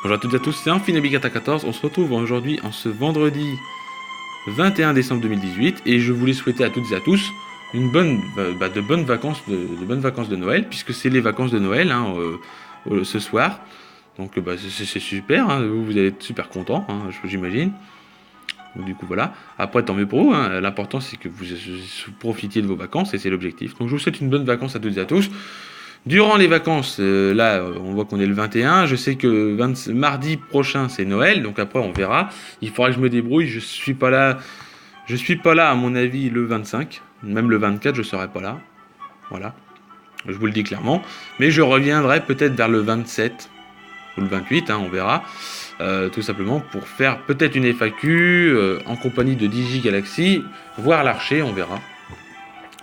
Bonjour à toutes et à tous, c'est Infinibigata14. On se retrouve aujourd'hui en ce vendredi 21 décembre 2018 et je voulais souhaiter à toutes et à tous de bonnes vacances de Noël, puisque c'est les vacances de Noël ce soir. Donc c'est super, hein, vous allez être super contents, hein, j'imagine. Donc, du coup voilà, après tant mieux pour vous, hein. L'important c'est que vous profitiez de vos vacances et c'est l'objectif. Donc je vous souhaite une bonne vacances à toutes et à tous. Durant les vacances, on voit qu'on est le 21. Je sais que mardi prochain, c'est Noël. Donc après, on verra. Il faudra que je me débrouille. Je suis pas là, à mon avis, le 25. Même le 24, je serai pas là. Voilà. Je vous le dis clairement. Mais je reviendrai peut-être vers le 27 ou le 28, on verra. Tout simplement pour faire peut-être une FAQ en compagnie de DigiGalaxy, voire l'Archer, on verra.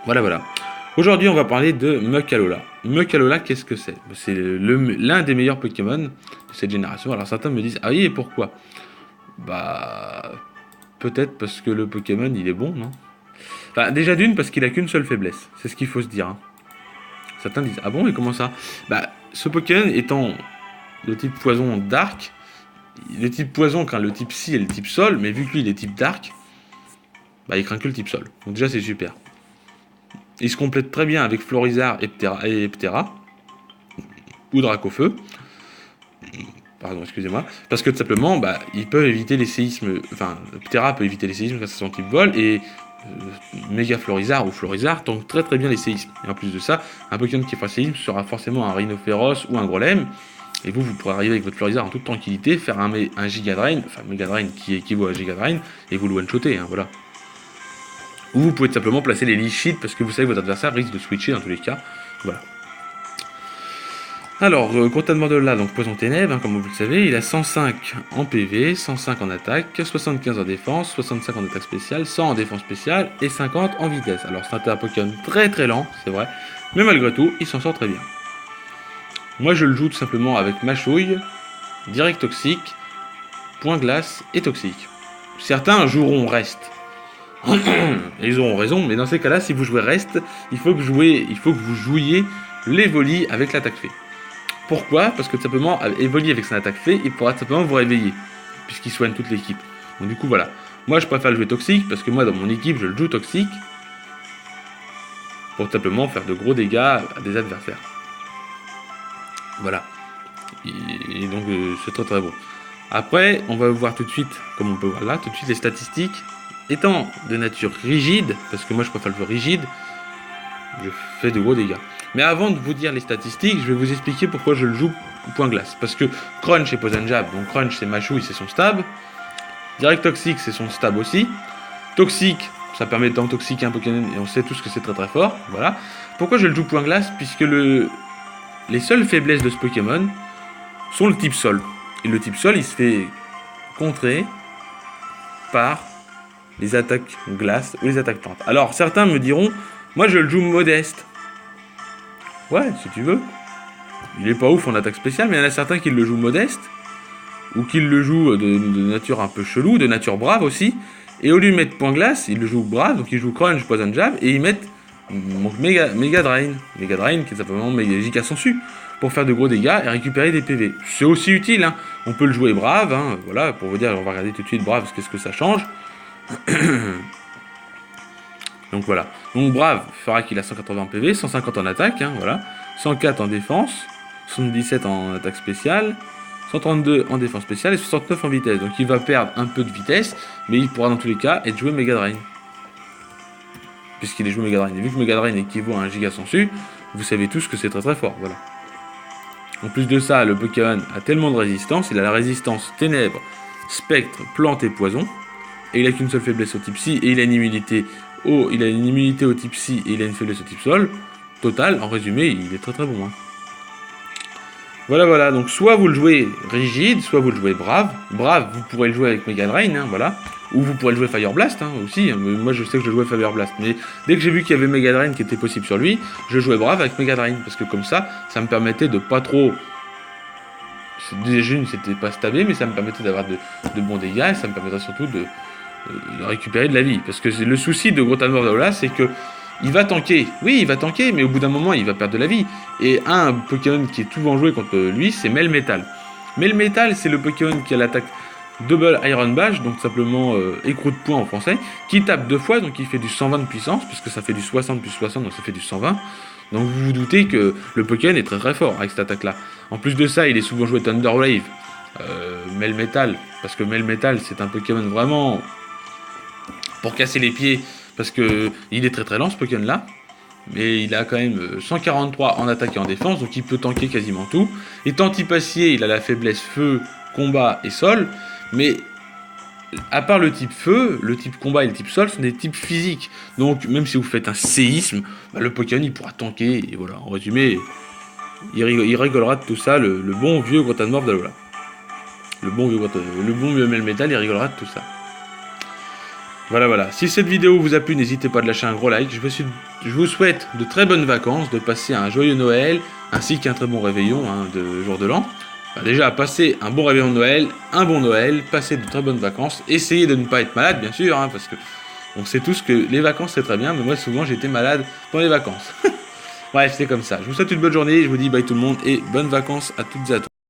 Voilà. Aujourd'hui, on va parler de Muk-Alola. Muk-Alola, qu'est-ce que c'est? C'est l'un des meilleurs Pokémon de cette génération. Alors certains me disent, ah oui, et pourquoi? Bah, peut-être parce que le Pokémon, il est bon, non? Enfin, déjà d'une, parce qu'il a qu'une seule faiblesse. C'est ce qu'il faut se dire. Certains disent, ah bon, et comment ça? Bah, ce Pokémon étant de type poison dark, le type poison quand le type psy et le type sol, mais vu que lui, il est type dark, bah, il craint que le type sol. Donc déjà, c'est super. Il se complète très bien avec Florizard et Ptera, ou Dracofeu. Pardon, excusez-moi. Parce que tout simplement, ils peuvent éviter les séismes. Enfin, Ptera peut éviter les séismes grâce à son type vol, et Méga Florizard ou Florizard tank très très bien les séismes. Et en plus de ça, un Pokémon qui fera séisme sera forcément un Rhinophéros ou un Golem. Et vous pourrez arriver avec votre Florizard en toute tranquillité, faire un Giga Drain, enfin Mega Drain qui équivaut à Giga Drain, et vous le one-shotter, voilà. Ou vous pouvez tout simplement placer les Leash Shields parce que vous savez que votre adversaire risque de switcher dans tous les cas. Voilà. Alors, Grottanemort de là, donc Poison Ténèbres, comme vous le savez, il a 105 en PV, 105 en attaque, 75 en défense, 65 en attaque spéciale, 100 en défense spéciale et 50 en vitesse. Alors c'est un Pokémon très très lent, c'est vrai, mais malgré tout, il s'en sort très bien. Moi je le joue tout simplement avec Machouille, Direct Toxique, Point Glace et Toxique. Certains joueront Reste. Ils auront raison, mais dans ces cas-là, si vous jouez Reste, il faut que vous jouiez l'Evoli avec l'attaque fée. Pourquoi? Parce que tout simplement, Evoli avec son attaque fée, il pourra tout simplement vous réveiller, puisqu'il soigne toute l'équipe. Donc du coup, voilà. Moi, je préfère le jouer Toxique, parce que moi, dans mon équipe, je le joue Toxique, pour tout simplement faire de gros dégâts à des adversaires. Voilà. Et donc, c'est très très bon. Après, on va voir tout de suite, comme on peut voir là, tout de suite les statistiques. Étant de nature rigide, parce que moi je préfère le jeu rigide, je fais de gros dégâts. Mais avant de vous dire les statistiques, je vais vous expliquer pourquoi je le joue Point Glace. Parce que Crunch et Poison Jab, donc Crunch c'est Machouille, c'est son stab. Direct Toxique c'est son stab aussi. Toxique, ça permet d'entoxiquer un Pokémon et on sait tous que c'est très très fort. Voilà. Pourquoi je le joue Point Glace? Puisque les seules faiblesses de ce Pokémon sont le type Sol. Et le type Sol il se fait contrer par les attaques glace ou les attaques plante. Alors certains me diront, moi je le joue modeste. Ouais, si tu veux. Il est pas ouf en attaque spéciale, mais il y en a certains qui le jouent modeste, ou qui le jouent de nature un peu chelou, de nature brave aussi, et au lieu de mettre Point Glace, ils le jouent brave, donc ils jouent Crunch, Poison Jab, et ils mettent Mega Drain. Mega Drain qui est simplement Giga Sensu, pour faire de gros dégâts et récupérer des PV. C'est aussi utile, on peut le jouer brave, voilà, pour vous dire, on va regarder tout de suite brave, qu'est-ce que ça change. Donc voilà. Donc Brave fera qu'il a 180 PV, 150 en attaque, voilà. 104 en défense, 77 en attaque spéciale, 132 en défense spéciale et 69 en vitesse. Donc il va perdre un peu de vitesse, mais il pourra dans tous les cas être joué Mega Drain. Puisqu'il est joué Mega Drain. Et vu que Mega Drain équivaut à un Giga Sensu, vous savez tous que c'est très très fort, voilà. En plus de ça, le Pokémon a tellement de résistance, il a la résistance ténèbres, spectre, plante et poison. Et il a qu'une seule faiblesse au type psy, et il a une immunité au type psy, et il a une faiblesse au type sol. Total, en résumé, il est très très bon. Voilà, donc soit vous le jouez rigide, soit vous le jouez brave. Brave, vous pourrez le jouer avec Mega Drain, voilà. Ou vous pourrez le jouer Fire Blast, aussi. Moi je sais que je jouais Fire Blast, mais dès que j'ai vu qu'il y avait Mega Drain qui était possible sur lui, je jouais brave avec Mega Drain, parce que comme ça me permettait de pas trop... Déjà c'était pas stabé, mais ça me permettait d'avoir de bons dégâts, et ça me permettait surtout de récupérer de la vie. Parce que le souci de Grottanemort de là, c'est que il va tanker. Oui, il va tanker, mais au bout d'un moment, il va perdre de la vie. Et un Pokémon qui est souvent joué contre lui, c'est Melmetal. Melmetal, c'est le Pokémon qui a l'attaque Double Iron Bash, donc simplement écrou de poing en français, qui tape 2 fois, donc il fait du 120 de puissance, puisque ça fait du 60 plus 60, donc ça fait du 120. Donc vous vous doutez que le Pokémon est très très fort avec cette attaque-là. En plus de ça, il est souvent joué Thunder Wave, Melmetal, parce que Melmetal c'est un Pokémon vraiment pour casser les pieds, parce que il est très très lent ce Pokémon là, mais il a quand même 143 en attaque et en défense, donc il peut tanker quasiment tout. Et anti-passier, il a la faiblesse feu, combat et sol, mais à part le type feu, le type combat et le type sol sont des types physiques. Donc même si vous faites un séisme, bah, le Pokémon il pourra tanker, et voilà, en résumé, il rigolera de tout ça, le bon vieux Grotanmorph d'Alola. Le bon vieux Melmetal, il rigolera de tout ça. Voilà. Si cette vidéo vous a plu, n'hésitez pas à lâcher un gros like. Je vous souhaite de très bonnes vacances, de passer un joyeux Noël, ainsi qu'un très bon réveillon de jour de l'an. Enfin, déjà, passez un bon réveillon de Noël, un bon Noël, passez de très bonnes vacances. Essayez de ne pas être malade, bien sûr, parce que on sait tous que les vacances c'est très bien, mais moi souvent j'étais malade pendant les vacances. Bref, c'est comme ça. Je vous souhaite une bonne journée, je vous dis bye tout le monde et bonnes vacances à toutes et à tous.